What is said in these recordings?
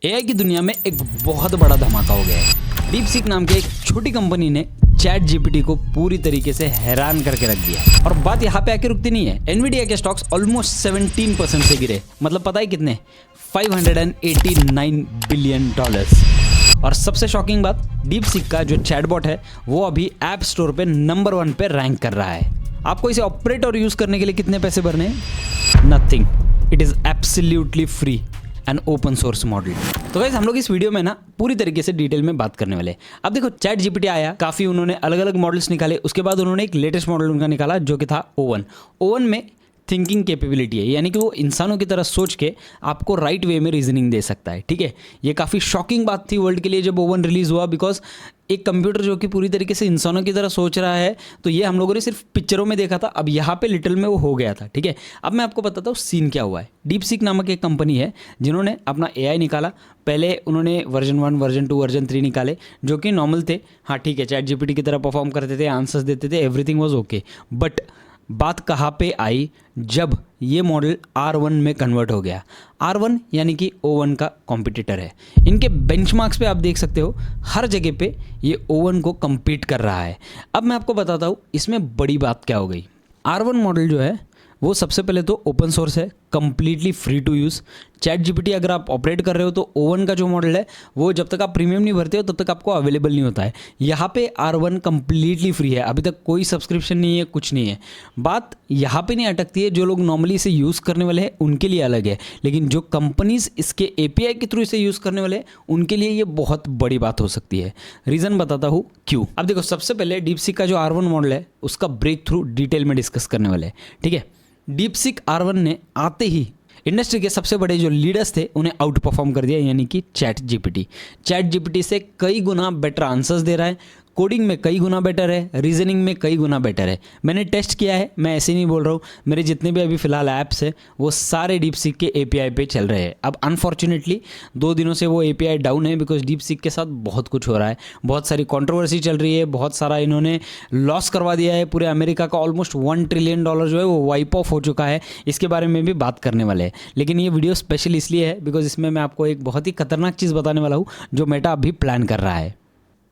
AI की दुनिया में एक बहुत बड़ा धमाका हो गया है। डीपसीक नाम के एक छोटी कंपनी ने चैट जीपीटी को पूरी तरीके से हैरान करके रख दिया। और बात यहाँ पे आके रुकती नहीं है। एनवीडिया के स्टॉक्स ऑलमोस्ट 17% से गिरे। मतलब पता है कितने? 589 बिलियन डॉलर्स। और सबसे शॉकिंग बात, डीपसीक का जो चैटबॉट है वो अभी ऐप स्टोर पे नंबर 1 पे रैंक कर रहा है। आपको इसे ऑपरेट और यूज करने के लिए कितने पैसे भरने हैं? Nothing. It is absolutely free and open source model. तो गाइस हम लोग इस वीडियो में ना पूरी तरीके से डिटेल में बात करने वाले। अब देखो, चैट जीपीटी आया, काफी उन्होंने अलग अलग मॉडल्स निकाले। उसके बाद उन्होंने एक लेटेस्ट मॉडल उनका निकाला जो कि था ओवन। ओवन में थिंकिंग कैपेबिलिटी है, यानी कि वो इंसानों की तरह सोच के आपको राइट वे में रीजनिंग दे सकता है। ठीक है, ये काफ़ी शॉकिंग बात थी वर्ल्ड के लिए जब ओवन रिलीज़ हुआ, बिकॉज एक कंप्यूटर जो कि पूरी तरीके से इंसानों की तरह सोच रहा है, तो ये हम लोगों ने सिर्फ पिक्चरों में देखा था। अब यहाँ पे लिटिल में वो हो गया था। ठीक है, अब मैं आपको बताता हूँ सीन क्या हुआ है। डीपसीक नामक एक कंपनी है जिन्होंने अपना एआई निकाला। पहले उन्होंने वर्जन 1, वर्जन 2, वर्जन 3 निकाले जो कि नॉर्मल थे। हाँ ठीक है, चैट जीपीटी की तरह परफॉर्म करते थे, आंसर्स देते थे, एवरीथिंग वाज ओके। बट बात कहाँ पे आई जब ये मॉडल R1 में कन्वर्ट हो गया। R1 यानी कि O1 का कॉम्पिटिटर है। इनके बेंचमार्क्स पे आप देख सकते हो, हर जगह पे ये O1 को compete कर रहा है। अब मैं आपको बताता हूँ इसमें बड़ी बात क्या हो गई। R1 मॉडल जो है वो सबसे पहले तो ओपन सोर्स है, completely free to use. Chat GPT अगर आप ऑपरेट कर रहे हो तो ओवन का जो मॉडल है वो जब तक आप प्रीमियम नहीं भरते हो तब तक आपको अवेलेबल नहीं होता है। यहाँ पे R1 कंप्लीटली फ्री है, अभी तक कोई सब्सक्रिप्शन नहीं है, कुछ नहीं है। बात यहाँ पे नहीं अटकती है, जो लोग नॉर्मली इसे यूज़ करने वाले हैं उनके लिए अलग है, लेकिन जो कंपनीज इसके API के थ्रू इसे यूज़ करने वाले हैं उनके लिए ये बहुत बड़ी बात हो सकती है। रीज़न बताता हूँ क्यों। अब देखो, सबसे पहले डीपसीक का जो R1 मॉडल है उसका ब्रेक थ्रू डिटेल में डिस्कस करने वाले हैं। ठीक है, डीपसीक R1 ने आते ही इंडस्ट्री के सबसे बड़े जो लीडर्स थे उन्हें आउट परफॉर्म कर दिया, यानी कि चैट जीपीटी से कई गुना बेटर आंसर्स दे रहा है, कोडिंग में कई गुना बेटर है, रीजनिंग में कई गुना बेटर है। मैंने टेस्ट किया है, मैं ऐसे नहीं बोल रहा हूँ। मेरे जितने भी अभी फिलहाल ऐप्स हैं वो सारे डीपसीक के API पे चल रहे हैं। अब अनफॉर्चुनेटली 2 दिनों से वो API डाउन है, बिकॉज डीपसीक के साथ बहुत कुछ हो रहा है, बहुत सारी कंट्रोवर्सी चल रही है, बहुत सारा इन्होंने लॉस करवा दिया है। पूरे अमेरिका का ऑलमोस्ट $1 ट्रिलियन जो है वो वाइप ऑफ हो चुका है। इसके बारे में भी बात करने वाले हैं, लेकिन ये वीडियो स्पेशल इसलिए है बिकॉज इसमें मैं आपको एक बहुत ही खतरनाक चीज़ बताने वाला हूँ जो मेटा अभी प्लान कर रहा है।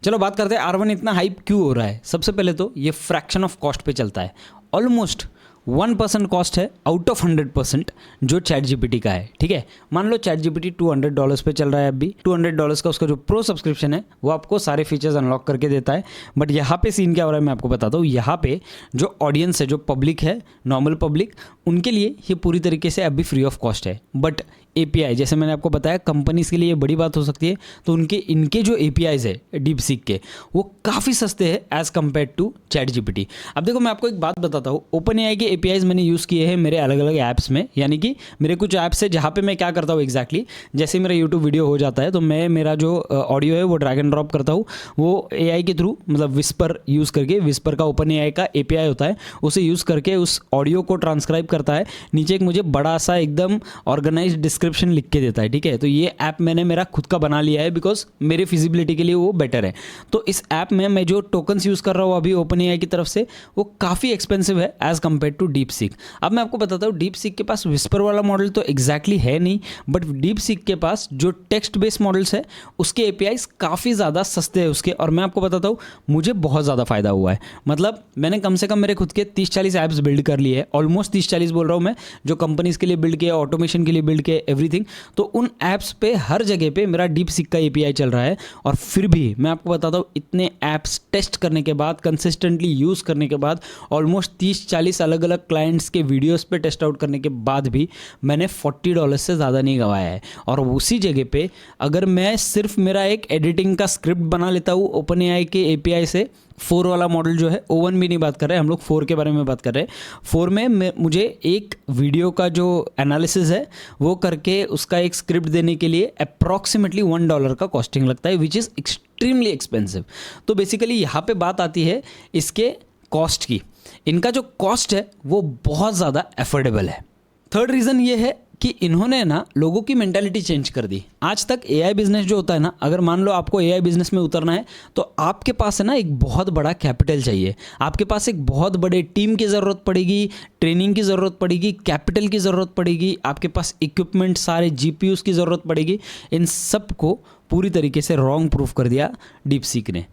चलो बात करते हैं R1 इतना हाइप क्यों हो रहा है। सबसे पहले तो ये फ्रैक्शन ऑफ कॉस्ट पे चलता है। ऑलमोस्ट 1% कॉस्ट है आउट ऑफ 100% जो चैट जीपीटी का है। ठीक है, मान लो चैट जीपीटी $200 पे चल रहा है अभी। $200 का उसका जो प्रो सब्सक्रिप्शन है वो आपको सारे फीचर्स अनलॉक करके देता है। बट यहाँ पे सीन क्या हो रहा है मैं आपको बताता हूँ। यहाँ पे जो ऑडियंस है, जो पब्लिक है, नॉर्मल पब्लिक, उनके लिए ये पूरी तरीके से अभी फ्री ऑफ कॉस्ट है। बट API, जैसे मैंने आपको बताया, कंपनीज के लिए ये बड़ी बात हो सकती है, तो इनके जो APIs है डीपसीक के वो काफ़ी सस्ते हैं as compare to chat GPT. अब देखो, मैं आपको एक बात बताता हूँ। OpenAI के APIs मैंने यूज़ किए हैं मेरे अलग अलग ऐप्स में, यानी कि मेरे कुछ ऐप्स है जहाँ पे मैं क्या करता हूँ एग्जैक्टली, जैसे मेरा यूट्यूब वीडियो हो जाता है तो मैं मेरा जो ऑडियो है वो ड्रैग एंड ड्रॉप करता हूँ, वो AI के थ्रू, मतलब विस्पर यूज़ करके, विस्पर का OpenAI का API होता है, उसे यूज़ करके उस ऑडियो को ट्रांसक्राइब करता है, नीचे एक मुझे बड़ा सा एकदम ऑर्गेनाइज डिस्क्रिप्शन लिख के देता है। ठीक है, तो ये ऐप मैंने मेरा खुद का बना लिया है बिकॉज मेरी फिजिबिलिटी के लिए वो बेटर है। तो इस ऐप में मैं जो टोकन्स यूज़ कर रहा हूँ अभी OpenAI की तरफ से, वो काफ़ी एक्सपेंसिव है एज़ कम्पेयर टू डीपसीक। अब मैं आपको बताता हूँ, डीपसीक के पास विस्पर वाला मॉडल तो एग्जैक्टली है नहीं, बट डीपसीक के पास जो टेक्स्ट बेस्ड मॉडल्स है उसके APIs काफ़ी ज़्यादा सस्ते हैं उसके। और मैं आपको बताता हूँ, मुझे बहुत ज़्यादा फ़ायदा हुआ है। मतलब मैंने कम से कम मेरे खुद के 30-40 ऐप्स बिल्ड कर लिए हैं, ऑलमोस्ट 30-40 बोल रहा हूँ मैं, जो कंपनीज़ के लिए बिल्ड किया, ऑटोमेशन के लिए बिल्ड किया, एवरीथिंग। तो उन ऐप्स पे हर जगह पे मेरा डीपसीक का API चल रहा है। और फिर भी मैं आपको बताता हूँ, इतने ऐप्स टेस्ट करने के बाद, कंसिस्टेंटली यूज़ करने के बाद, ऑलमोस्ट 30-40 अलग अलग क्लाइंट्स के वीडियोस पे टेस्ट आउट करने के बाद भी मैंने $40 से ज़्यादा नहीं गंवाया है। और उसी जगह पे अगर मैं सिर्फ मेरा एक एडिटिंग का स्क्रिप्ट बना लेता हूँ OpenAI के API से, 4 वाला मॉडल जो है, ओवन भी नहीं बात कर रहे हैं हम लोग, 4 के बारे में बात कर रहे हैं। 4 में मुझे एक वीडियो का जो एनालिसिस है वो करके उसका एक स्क्रिप्ट देने के लिए अप्रॉक्सीमेटली $1 का कॉस्टिंग लगता है, विच इज़ एक्सट्रीमली एक्सपेंसिव। तो बेसिकली यहाँ पे बात आती है इसके कॉस्ट की। इनका जो कॉस्ट है वो बहुत ज़्यादा एफोर्डेबल है। थर्ड रीज़न ये है कि इन्होंने ना लोगों की मेंटालिटी चेंज कर दी। आज तक एआई बिजनेस जो होता है ना, अगर मान लो आपको एआई बिजनेस में उतरना है तो आपके पास है ना एक बहुत बड़ा कैपिटल चाहिए, आपके पास एक बहुत बड़े टीम की ज़रूरत पड़ेगी, ट्रेनिंग की ज़रूरत पड़ेगी, कैपिटल की ज़रूरत पड़ेगी, आपके पास इक्विपमेंट सारे जीपीयूज़ की ज़रूरत पड़ेगी। इन सब को पूरी तरीके से रॉन्ग प्रूफ कर दिया डीपसीक ने।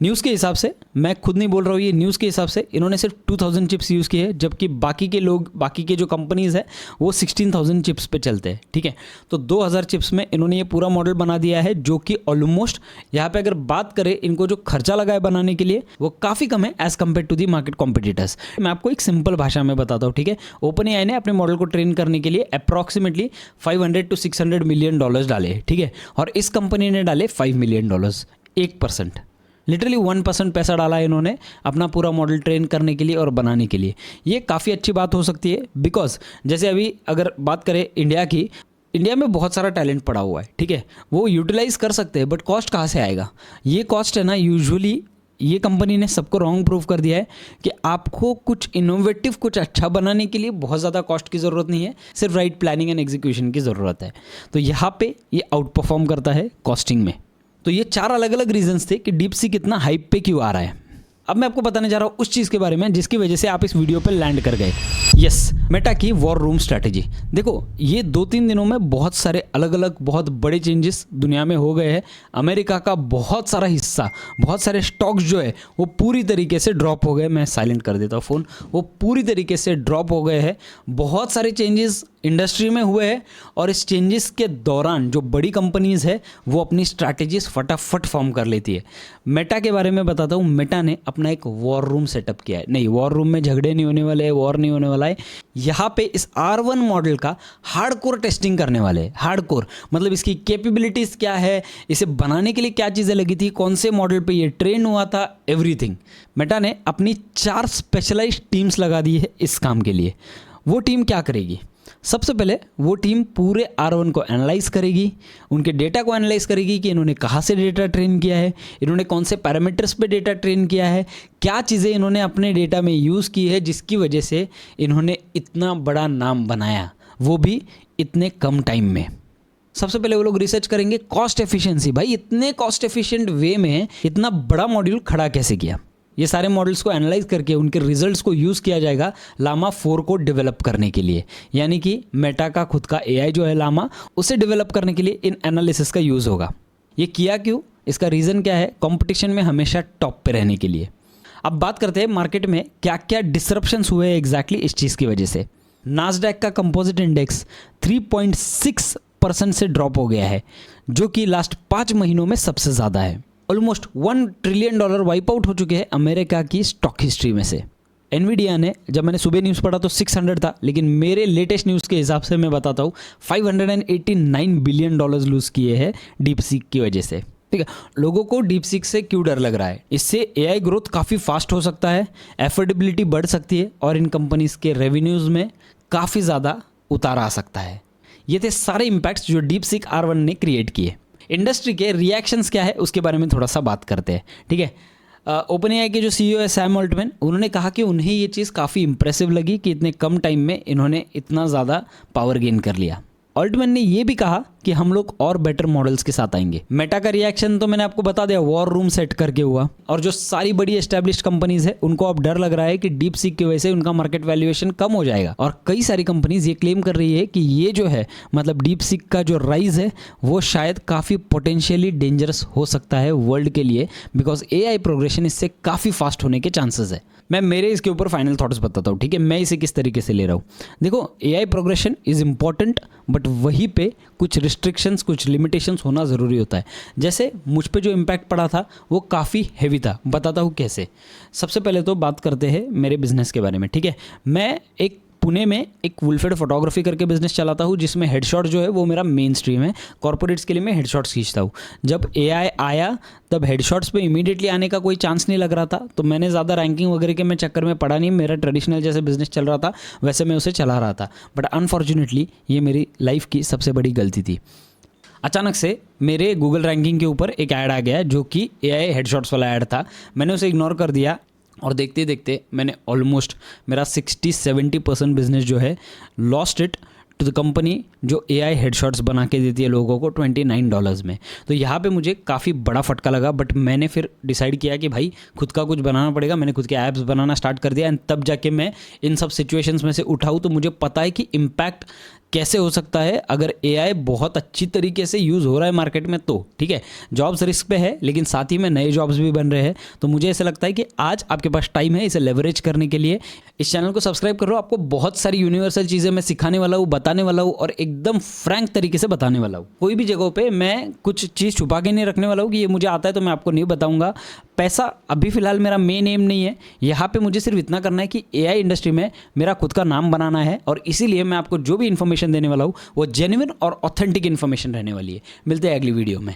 न्यूज़ के हिसाब से, मैं खुद नहीं बोल रहा हूँ, ये न्यूज़ के हिसाब से इन्होंने सिर्फ 2000 चिप्स यूज़ किए हैं, जबकि बाकी के जो कंपनीज़ है वो 16,000 चिप्स पे चलते हैं। ठीक है, तो 2000 चिप्स में इन्होंने ये पूरा मॉडल बना दिया है, जो कि ऑलमोस्ट यहाँ पे अगर बात करें इनको जो खर्चा लगा है बनाने के लिए वो काफ़ी कम है as compare to the market competitors. मैं आपको एक सिंपल भाषा में बताता हूँ। ठीक है, ओपन एआई ने अपने मॉडल को ट्रेन करने के लिए अप्रॉक्सीमेटली $500 to $600 मिलियन डाले। ठीक है, और इस कंपनी ने डाले $5 मिलियन, 1%, लिटरली 1% पैसा डाला है इन्होंने अपना पूरा मॉडल ट्रेन करने के लिए और बनाने के लिए। ये काफ़ी अच्छी बात हो सकती है, बिकॉज जैसे अभी अगर बात करें इंडिया की, इंडिया में बहुत सारा टैलेंट पड़ा हुआ है। ठीक है, वो यूटिलाइज कर सकते हैं, बट कॉस्ट कहाँ से आएगा? ये कॉस्ट है ना, यूजुअली ये कंपनी ने सबको रॉन्ग प्रूव कर दिया है कि आपको कुछ इनोवेटिव, कुछ अच्छा बनाने के लिए बहुत ज़्यादा कॉस्ट की ज़रूरत नहीं है, सिर्फ राइट प्लानिंग एंड एग्जीक्यूशन की ज़रूरत है। तो यहाँ पे ये आउट परफॉर्म करता है कॉस्टिंग में। तो ये 4 अलग अलग रीजंस थे कि डीपसीक इतना हाइप पे क्यों आ रहा है। अब मैं आपको बताने जा रहा हूँ उस चीज़ के बारे में जिसकी वजह से आप इस वीडियो पे लैंड कर गए। यस, मेटा की वॉर रूम स्ट्रैटेजी। देखो, ये 2-3 दिनों में बहुत सारे अलग अलग बहुत बड़े चेंजेस दुनिया में हो गए हैं। अमेरिका का बहुत सारा हिस्सा, बहुत सारे स्टॉक्स जो है वो पूरी तरीके से ड्रॉप हो गए। मैं साइलेंट कर देता हूँ फ़ोन। वो पूरी तरीके से ड्रॉप हो गए हैं। बहुत सारे चेंजेस इंडस्ट्री में हुए हैं और इस चेंजेस के दौरान जो बड़ी कंपनीज़ है वो अपनी स्ट्रैटेजीज फटाफट फॉर्म कर लेती है। मेटा के बारे में बताता हूँ। मेटा ने अपना एक वॉर रूम सेटअप किया है। नहीं, वॉर रूम में झगड़े नहीं होने वाले हैं, वॉर नहीं होने वाला है। यहाँ पे इस R1 मॉडल का हार्डकोर टेस्टिंग करने वाले हैं। हार्डकोर मतलब इसकी कैपेबिलिटीज़ क्या है, इसे बनाने के लिए क्या चीज़ें लगी थी, कौन से मॉडल पे ये ट्रेन हुआ था, एवरीथिंग। मेटा ने अपनी 4 स्पेशलाइज्ड टीम्स लगा दी है इस काम के लिए। वो टीम क्या करेगी? सबसे पहले वो टीम पूरे R1 को एनालाइज करेगी, उनके डेटा को एनालाइज करेगी कि इन्होंने कहाँ से डेटा ट्रेन किया है, इन्होंने कौन से पैरामीटर्स पे डेटा ट्रेन किया है, क्या चीज़ें इन्होंने अपने डेटा में यूज़ की है जिसकी वजह से इन्होंने इतना बड़ा नाम बनाया, वो भी इतने कम टाइम में। सबसे पहले वो लोग रिसर्च करेंगे कॉस्ट एफिशिएंसी। भाई, इतने कॉस्ट एफिशिएंट वे में इतना बड़ा मॉड्यूल खड़ा कैसे किया? ये सारे मॉडल्स को एनालाइज करके उनके रिजल्ट्स को यूज़ किया जाएगा लामा 4 को डेवलप करने के लिए। यानी कि मेटा का खुद का एआई जो है लामा, उसे डेवलप करने के लिए इन एनालिसिस का यूज़ होगा। ये किया क्यों? इसका रीज़न क्या है? कंपटीशन में हमेशा टॉप पे रहने के लिए। अब बात करते हैं मार्केट में क्या क्या डिसरप्शंस हुए हैं एग्जैक्टली इस चीज़ की वजह से। नास्डैक का कंपोजिट इंडेक्स 3.6% से ड्रॉप हो गया है, जो कि लास्ट 5 महीनों में सबसे ज़्यादा है। ऑलमोस्ट $1 ट्रिलियन वाइप आउट हो चुके हैं अमेरिका की स्टॉक हिस्ट्री में से। एनवीडिया ने, जब मैंने सुबह न्यूज़ पढ़ा तो 600 था, लेकिन मेरे लेटेस्ट न्यूज़ के हिसाब से मैं बताता हूँ $589 बिलियन लूज़ किए हैं डीपसीक की वजह से। ठीक है, लोगों को डीपसीक से क्यों डर लग रहा है? इससे एआई ग्रोथ काफ़ी फास्ट हो सकता है, एफोर्डेबिलिटी बढ़ सकती है और इन कंपनीज़ के रेवेन्यूज़ में काफ़ी ज़्यादा उतार आ सकता है। ये थे सारे इम्पैक्ट्स जो डीपसीक R1 ने क्रिएट किए। इंडस्ट्री के रिएक्शंस क्या है उसके बारे में थोड़ा सा बात करते हैं। ठीक है, ओपन एआई के जो CEO है सैम ऑल्टमैन, उन्होंने कहा कि उन्हें ये चीज़ काफ़ी इंप्रेसिव लगी कि इतने कम टाइम में इन्होंने इतना ज़्यादा पावर गेन कर लिया। ऑल्टमैन ने ये भी कहा कि हम लोग और बेटर मॉडल्स के साथ आएंगे। मेटा का रिएक्शन तो मैंने आपको बता दिया, वॉर रूम सेट करके हुआ। और जो सारी बड़ी एस्टैब्लिश्ड कंपनीज है उनको अब डर लग रहा है कि डीपसीक की वजह से उनका मार्केट वैल्यूएशन कम हो जाएगा। और कई सारी कंपनीज ये क्लेम कर रही है कि ये जो है मतलब डीपसीक का जो राइज है वो शायद काफ़ी पोटेंशियली डेंजरस हो सकता है वर्ल्ड के लिए, बिकॉज एआई प्रोग्रेशन इससे काफ़ी फास्ट होने के चांसेस है। मैं मेरे इसके ऊपर फाइनल थॉट्स बताता हूँ। ठीक है, मैं इसे किस तरीके से ले रहा हूँ। देखो, AI progression is important, but वहीं पे कुछ रिस्ट्रिक्शंस, कुछ लिमिटेशंस होना ज़रूरी होता है। जैसे मुझ पे जो इम्पैक्ट पड़ा था वो काफ़ी हैवी था। बताता हूँ कैसे। सबसे पहले तो बात करते हैं मेरे बिजनेस के बारे में। ठीक है, मैं एक पुणे में एक वुलफेड फोटोग्राफी करके बिजनेस चलाता हूँ, जिसमें हेडशॉट जो है वो मेरा मेन स्ट्रीम है। कॉर्पोरेट्स के लिए मैं हेडशॉट्स खींचता हूँ। जब एआई आया तब हेडशॉट्स पे इमीडिएटली आने का कोई चांस नहीं लग रहा था, तो मैंने ज़्यादा रैंकिंग वगैरह के मैं चक्कर में पड़ा नहीं। मेरा ट्रेडिशनल जैसे बिजनेस चल रहा था वैसे मैं उसे चला रहा था। बट अनफॉर्चुनेटली ये मेरी लाइफ की सबसे बड़ी गलती थी। अचानक से मेरे गूगल रैंकिंग के ऊपर एक ऐड आ गया जो कि एआई हेडशॉट्स वाला ऐड था। मैंने उसे इग्नोर कर दिया और देखते देखते मैंने ऑलमोस्ट मेरा 60-70% बिजनेस जो है lost it to the company जो AI हेडशॉट्स बना के देती है लोगों को $29 में। तो यहाँ पे मुझे काफ़ी बड़ा फटका लगा, बट मैंने फिर डिसाइड किया कि भाई खुद का कुछ बनाना पड़ेगा। मैंने खुद के ऐप्स बनाना स्टार्ट कर दिया एंड तब जाके मैं इन सब सिचुएशंस में से उठाऊँ तो मुझे पता है कि इम्पैक्ट कैसे हो सकता है अगर AI बहुत अच्छी तरीके से यूज़ हो रहा है मार्केट में तो। ठीक है, जॉब्स रिस्क पे है लेकिन साथ ही में नए जॉब्स भी बन रहे हैं। तो मुझे ऐसा लगता है कि आज आपके पास टाइम है इसे लेवरेज करने के लिए। इस चैनल को सब्सक्राइब करो, आपको बहुत सारी यूनिवर्सल चीज़ें मैं सिखाने वाला हूँ, बताने वाला हूँ और एकदम फ्रैंक तरीके से बताने वाला हूँ। कोई भी जगहों पे मैं कुछ चीज़ छुपा के नहीं रखने वाला हूँ कि ये मुझे आता है तो मैं आपको नहीं बताऊँगा। पैसा अभी फ़िलहाल मेरा मेन एम नहीं है, यहाँ पे मुझे सिर्फ इतना करना है कि AI इंडस्ट्री में मेरा खुद का नाम बनाना है और इसीलिए मैं आपको जो भी इन्फॉर्मेशन देने वाला हूँ वो जेन्युइन और ऑथेंटिक इन्फॉर्मेशन रहने वाली है। मिलते हैं अगली वीडियो में।